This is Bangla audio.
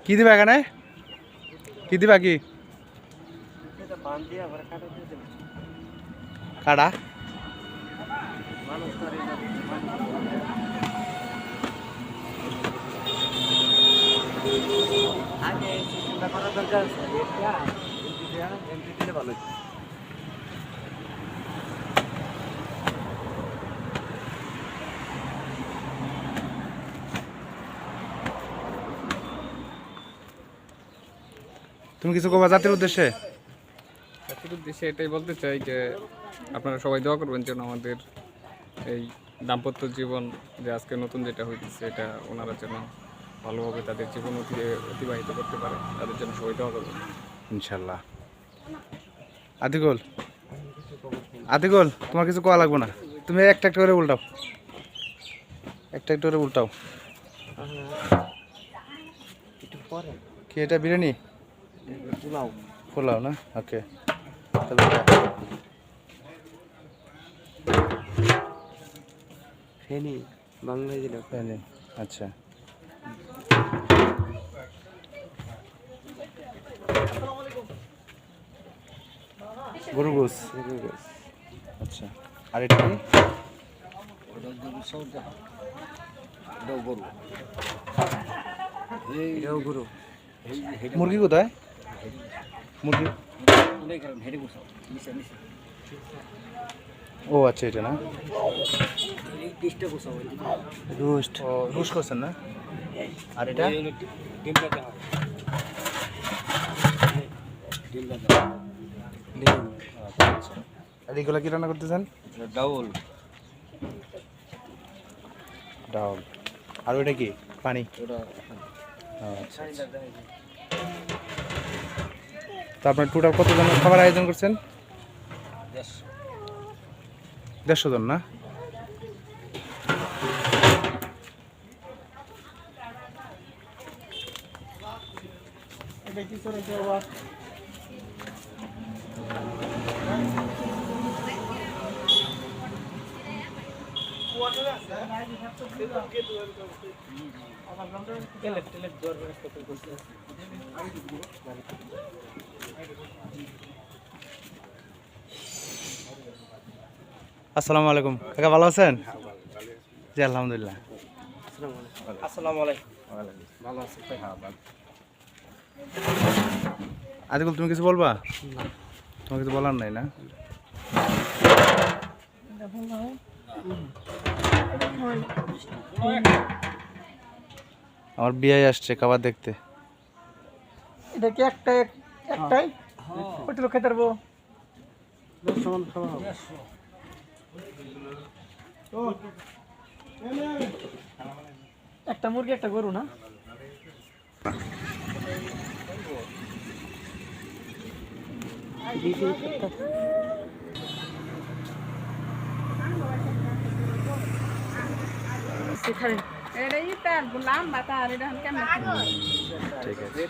কি দিবা এখানে? কি দিবা কি? কাটা তুমি কিছু কবা জাতির উদ্দেশ্যে? জাতির উদ্দেশ্যে এটাই বলতে চাই যে আপনারা সবাই দোয়া করবেন যেন আমাদের এই দাম্পত্য জীবন যে আজকে নতুন যেটা হইতেছে এটা ওনারা যেন ভালোভাবে তাদের জীবন অতিবাহিত করতে পারে, তাদের জন্য সবাই দোয়া করবেন ইনশাল্লাহ। আতিকুল, আতিকুল তোমার কিছু কোয়া লাগবে না, তুমি একটা একটা করে উল্টাও, একটা একটা করে উল্টাও। কি এটা বিরিয়ানি? পোলাও। পোলাও না? ওকে। ফেনি বাংলায় দিল ফেনি, আচ্ছা। গরু গোস, আচ্ছা। আর এটা কি? মুরগি কোথায়? মুরগি, ও আচ্ছা এটা না, রোস্ট। ও রোস্ট করছেন না? আর এটা আর এগুলো কি রান্না করতেছেন? ডাউল ডাউল। আর ওইটা কি? পানি। আচ্ছা। তো আপনার টোটাল কতজন খাবার আয়োজন করছেন? 150 জন না? আসসালামু আলাইকুম কাকা, ভালো আছেন? জি আলহামদুলিল্লাহ। আসসালামু আলাইকুম। ভালো আছি ভাই? হ্যাঁ ভালো। আদিকুল তুমি কিছু বলবা? তোমার কিছু বলার নাই না? আমার বিয়ে আসছে খাবার দেখতে। এটা কি একটাই? কত লোক খেতে পারবো? একটা মুরগি একটা গরু না? এটা ইটা গোলাম বাতা আর এটা কেমন ঠিক আছে।